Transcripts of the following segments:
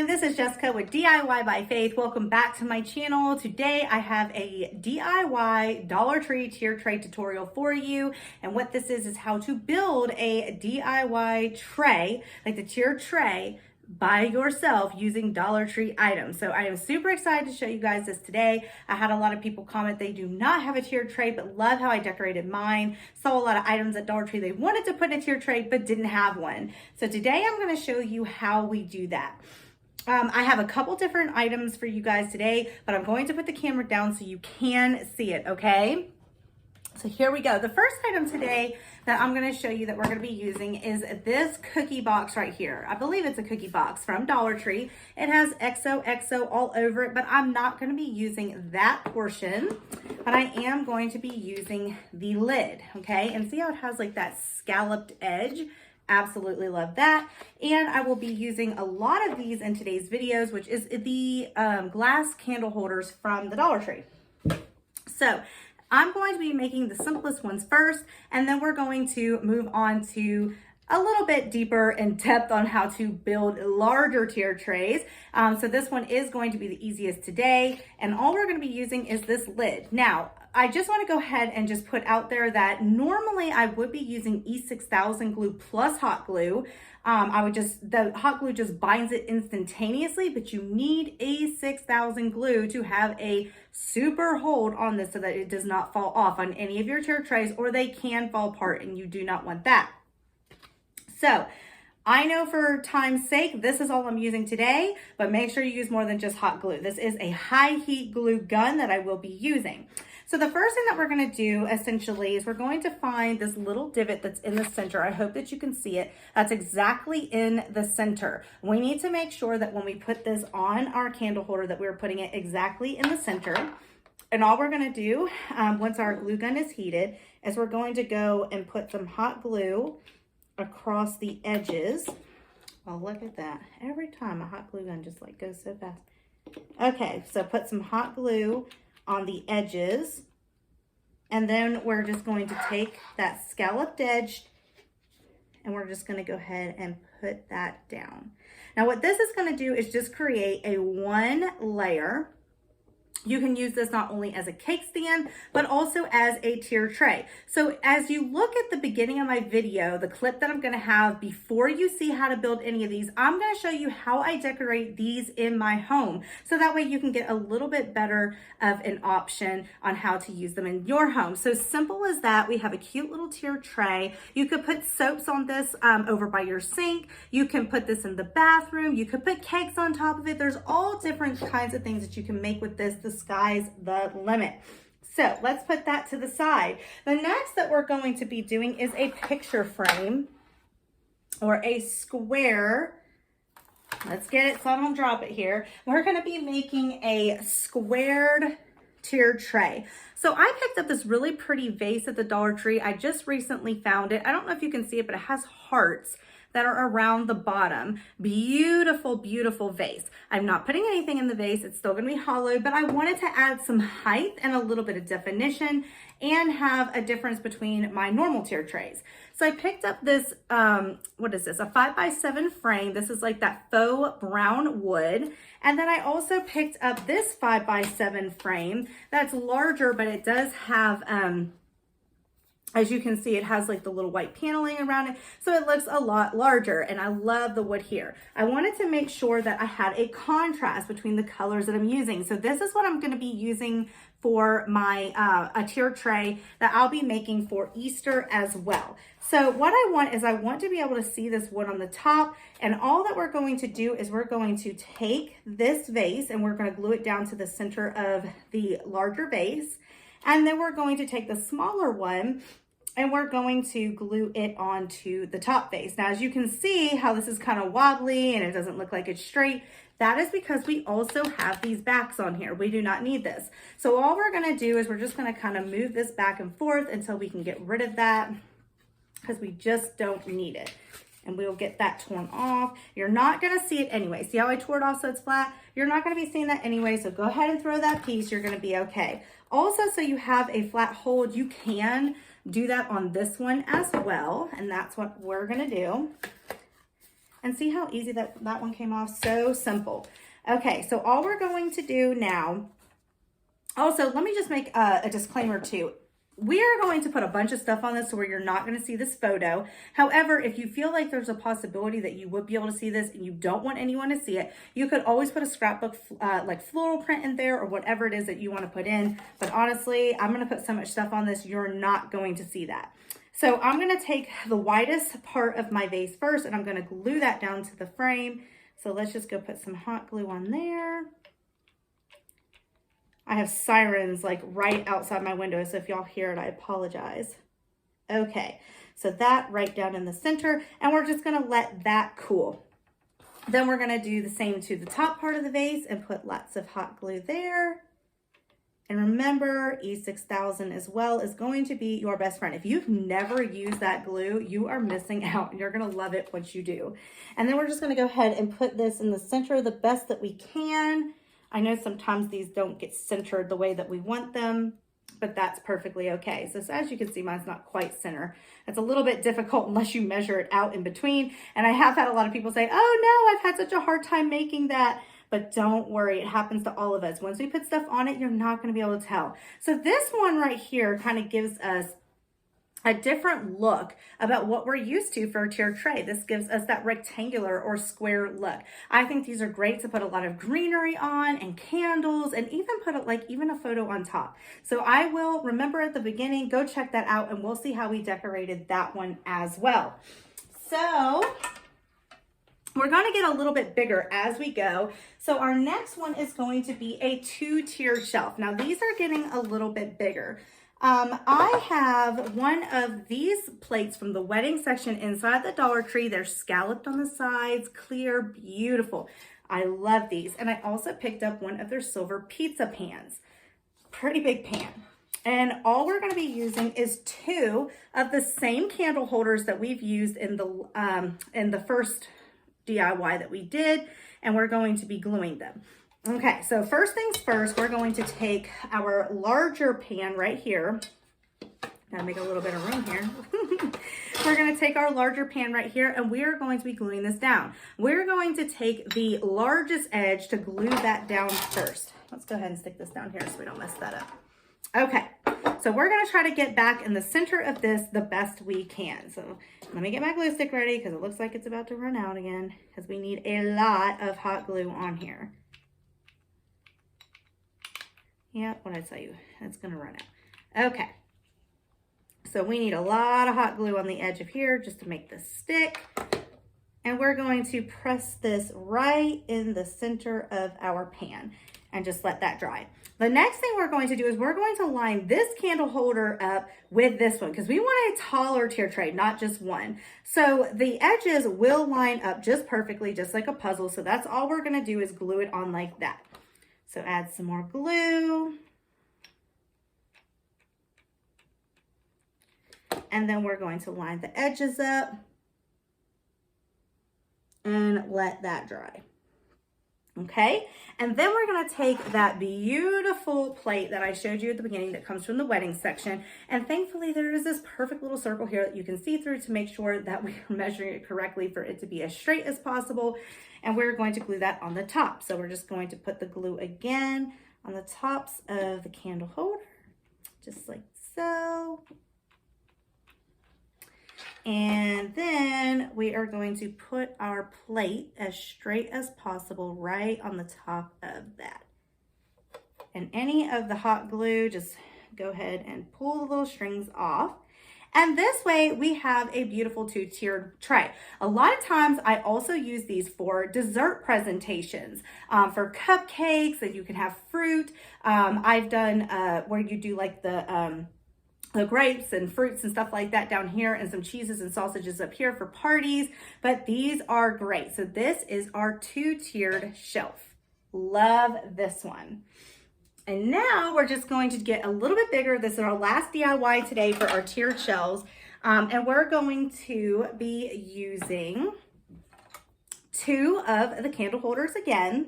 everyone, this is Jessica with DIY by Faith. Welcome back to my channel. Today I have a DIY Dollar Tree tier tray tutorial for you. And what this is how to build a DIY tray, like the tier tray, by yourself using Dollar Tree items. So I am super excited to show you guys this today. I had a lot of people comment they do not have a tier tray but love how I decorated mine. Saw a lot of items at Dollar Tree they wanted to put in a tier tray but didn't have one. So today I'm going to show you how we do that. I have a couple different items for you guys today, but I'm going to put the camera down so you can see it, okay? So here we go. The first item today that I'm going to show you that we're going to be using is this cookie box right here. I believe it's a cookie box from Dollar Tree. It has XOXO all over it, but I'm not going to be using that portion, but I am going to be using the lid, okay? And see how it has like that scalloped edge? Absolutely love that. And I will be using a lot of these in today's videos, which is the glass candle holders from the Dollar Tree. So I'm going to be making the simplest ones first, and then we're going to move on to a little bit deeper in depth on how to build larger tier trays. So this one is going to be the easiest today, and all we're going to be using is this lid. Now, I just want to go ahead and just put out there that normally I would be using E6000 glue plus hot glue. The hot glue just binds it instantaneously, but you need E6000 glue to have a super hold on this so that it does not fall off on any of your tier trays, or they can fall apart and you do not want that. So I know for time's sake, this is all I'm using today, but make sure you use more than just hot glue. This is a high heat glue gun that I will be using. So the first thing that we're going to do essentially is we're going to find this little divot that's in the center. I hope that you can see it. That's exactly in the center. We need to make sure that when we put this on our candle holder that we're putting it exactly in the center. And all we're going to do once our glue gun is heated is we're going to go and put some hot glue across the edges. Oh, look at that. Every time a hot glue gun just like goes so fast. Okay, so put some hot glue on the edges, and then we're just going to take that scalloped edge and we're just going to go ahead and put that down. Now what this is going to do is just create a one layer. You can use this not only as a cake stand, but also as a tier tray. So as you look at the beginning of my video, the clip that I'm gonna have before you see how to build any of these, I'm gonna show you how I decorate these in my home. So that way you can get a little bit better of an option on how to use them in your home. So simple as that. We have a cute little tier tray. You could put soaps on this over by your sink. You can put this in the bathroom. You could put cakes on top of it. There's all different kinds of things that you can make with this. The sky's the limit. So let's put that to the side. The next that we're going to be doing is a picture frame or a square. Let's get it so I don't drop it here. We're going to be making a squared tier tray. So I picked up this really pretty vase at the Dollar Tree. I just recently found it. I don't know if you can see it, but it has hearts that are around the bottom. Beautiful, beautiful vase. I'm not putting anything in the vase. It's still gonna be hollow, but I wanted to add some height and a little bit of definition and have a difference between my normal tier trays. So I picked up this, what is this? A 5x7 frame. This is like that faux brown wood. And then I also picked up this 5x7 frame that's larger, but it does have, as you can see, it has like the little white paneling around it, so it looks a lot larger, and I love the wood here. I wanted to make sure that I had a contrast between the colors that I'm using. So this is what I'm gonna be using for my a tier tray that I'll be making for Easter as well. So what I want is I want to be able to see this wood on the top, and all that we're going to do is we're going to take this vase and we're gonna glue it down to the center of the larger vase, and then we're going to take the smaller one and we're going to glue it onto the top vase. Now, as you can see how this is kind of wobbly and it doesn't look like it's straight, that is because we also have these backs on here. We do not need this. So all we're gonna do is we're just gonna kind of move this back and forth until we can get rid of that, because we just don't need it. And we'll get that torn off. You're not gonna see it anyway. See how I tore it off so it's flat? You're not gonna be seeing that anyway, so go ahead and throw that piece. You're gonna be okay. Also, so you have a flat hold, you can do that on this one as well, and that's what we're gonna do. And see how easy that one came off? So simple. Okay, so all we're going to do now, also, let me just make a disclaimer too. We are going to put a bunch of stuff on this where you're not going to see this photo. However, if you feel like there's a possibility that you would be able to see this and you don't want anyone to see it, you could always put a scrapbook like floral print in there or whatever it is that you want to put in. But honestly, I'm going to put so much stuff on this, you're not going to see that. So I'm going to take the widest part of my vase first and I'm going to glue that down to the frame. So let's just go put some hot glue on there. I have sirens like right outside my window, so if y'all hear it, I apologize. Okay, so that right down in the center, and we're just gonna let that cool. Then we're gonna do the same to the top part of the vase and put lots of hot glue there. And remember, E6000 as well is going to be your best friend. If you've never used that glue, you are missing out. You're gonna love it once you do. And then we're just gonna go ahead and put this in the center the best that we can. I know sometimes these don't get centered the way that we want them, but that's perfectly okay. So as you can see, mine's not quite center. It's a little bit difficult unless you measure it out in between. And I have had a lot of people say, oh no, I've had such a hard time making that. But don't worry, it happens to all of us. Once we put stuff on it, you're not gonna be able to tell. So this one right here kind of gives us a different look about what we're used to for a tiered tray. This gives us that rectangular or square look. I think these are great to put a lot of greenery on and candles and even put even a photo on top. So I will remember at the beginning, go check that out and we'll see how we decorated that one as well. So we're going to get a little bit bigger as we go. So our next one is going to be a 2-tiered shelf. Now these are getting a little bit bigger. I have one of these plates from the wedding section inside the Dollar Tree. They're scalloped on the sides, clear, beautiful. I love these. And I also picked up one of their silver pizza pans. Pretty big pan. And all we're going to be using is 2 of the same candle holders that we've used in the first DIY that we did. And we're going to be gluing them. Okay, so first things first, we're going to take our larger pan right here. Gotta make a little bit of room here. We're gonna take our larger pan right here and we are going to be gluing this down. We're going to take the largest edge to glue that down first. Let's go ahead and stick this down here so we don't mess that up. Okay, so we're gonna try to get back in the center of this the best we can. So let me get my glue stick ready because it looks like it's about to run out again because we need a lot of hot glue on here. Yeah, what did I tell you? It's gonna run out. Okay. So we need a lot of hot glue on the edge of here just to make this stick. And we're going to press this right in the center of our pan and just let that dry. The next thing we're going to do is we're going to line this candle holder up with this one because we want a taller tier tray, not just one. So the edges will line up just perfectly, just like a puzzle. So that's all we're gonna do is glue it on like that. So add some more glue. And then we're going to line the edges up and let that dry. Okay, and then we're gonna take that beautiful plate that I showed you at the beginning that comes from the wedding section. And thankfully there is this perfect little circle here that you can see through to make sure that we are measuring it correctly for it to be as straight as possible. And we're going to glue that on the top. So we're just going to put the glue again on the tops of the candle holder, just like so. And then we are going to put our plate as straight as possible right on the top of that. And any of the hot glue, just go ahead and pull the little strings off. And this way we have a beautiful 2-tiered tray. A lot of times I also use these for dessert presentations, for cupcakes that you can have fruit. I've done where you do like the grapes and fruits and stuff like that down here and some cheeses and sausages up here for parties, but these are great. So this is our 2-tiered shelf. Love this one. And now we're just going to get a little bit bigger. This is our last DIY today for our tiered shelves. And we're going to be using 2 of the candle holders again.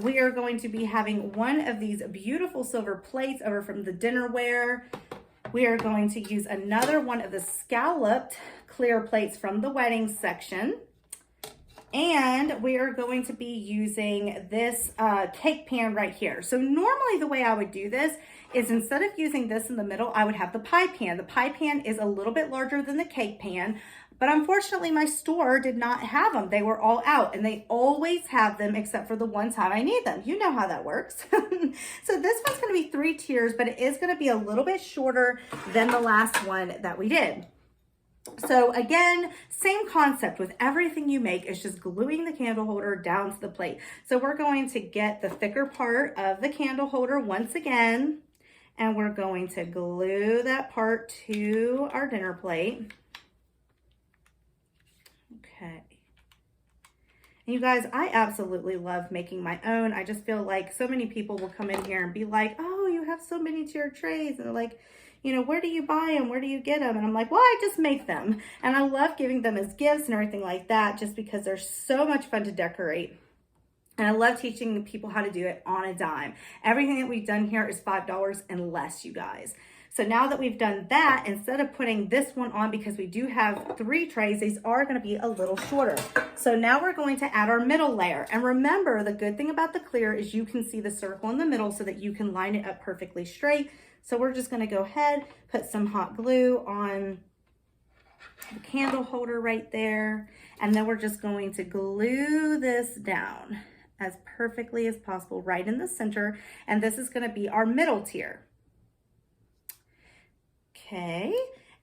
We are going to be having one of these beautiful silver plates over from the dinnerware. We are going to use another one of the scalloped clear plates from the wedding section. And we are going to be using this cake pan right here. So normally the way I would do this is instead of using this in the middle, I would have the pie pan. The pie pan is a little bit larger than the cake pan, but unfortunately my store did not have them. They were all out, and they always have them except for the one time I need them. You know how that works. So this one's gonna be 3 tiers, but it is gonna be a little bit shorter than the last one that we did. So again, same concept with everything you make, is just gluing the candle holder down to the plate. So we're going to get the thicker part of the candle holder once again, and we're going to glue that part to our dinner plate. Okay. And you guys, I absolutely love making my own. I just feel like so many people will come in here and be like, oh, you have so many tiered trays. And they're like, you know, where do you buy them? Where do you get them? And I'm like, well, I just make them. And I love giving them as gifts and everything like that, just because they're so much fun to decorate. And I love teaching people how to do it on a dime. Everything that we've done here is $5 and less, you guys. So now that we've done that, instead of putting this one on, because we do have 3 trays, these are going to be a little shorter. So now we're going to add our middle layer. And remember, the good thing about the clear is you can see the circle in the middle so that you can line it up perfectly straight. So we're just going to go ahead, put some hot glue on the candle holder right there. And then we're just going to glue this down as perfectly as possible right in the center. And this is going to be our middle tier. Okay,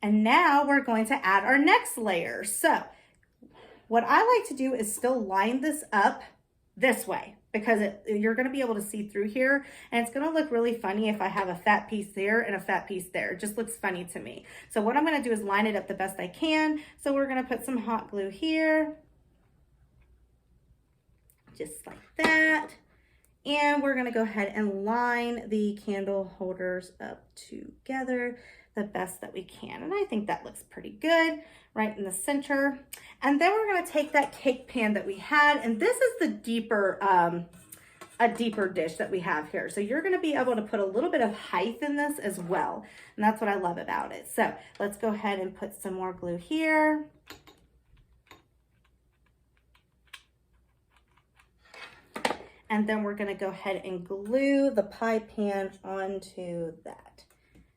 and now we're going to add our next layer. So what I like to do is still line this up this way, because you're going to be able to see through here, and it's going to look really funny if I have a fat piece there and a fat piece there. It just looks funny to me. So what I'm going to do is line it up the best I can. So we're going to put some hot glue here, just like that. And we're going to go ahead and line the candle holders up together the best that we can. And I think that looks pretty good right in the center. And then we're going to take that cake pan that we had, and this is the deeper, a deeper dish that we have here. So you're going to be able to put a little bit of height in this as well. And that's what I love about it. So let's go ahead and put some more glue here. And then we're going to go ahead and glue the pie pan onto that.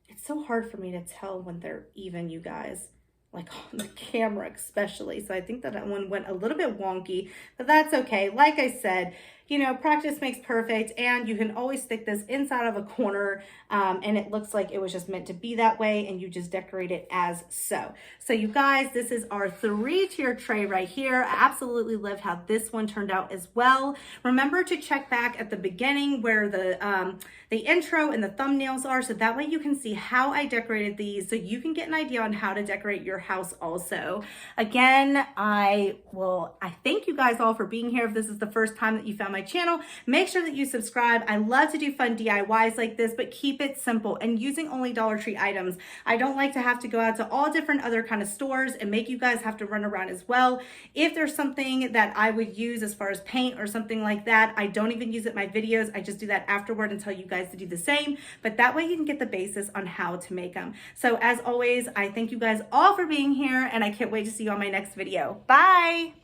It's so hard for me to tell when they're even, you guys, like on the camera especially. So I think that one went a little bit wonky, but that's okay. Like I said, you know, practice makes perfect, and you can always stick this inside of a corner, and it looks like it was just meant to be that way, and you just decorate it as so. So you guys, this is our 3-tier tray right here. I absolutely loved how this one turned out as well. Remember to check back at the beginning where the intro and the thumbnails are, so that way you can see how I decorated these, so you can get an idea on how to decorate your house also. Again, I thank you guys all for being here. If this is the first time that you found my channel, make sure that you subscribe. I love to do fun DIYs like this, but keep it simple and using only Dollar Tree items. I don't like to have to go out to all different other kind of stores and make you guys have to run around as well. If there's something that I would use as far as paint or something like that, I don't even use it in my videos. I just do that afterward and tell you guys to do the same, but that way you can get the basis on how to make them. So as always, I thank you guys all for being here, and I can't wait to see you on my next video. Bye.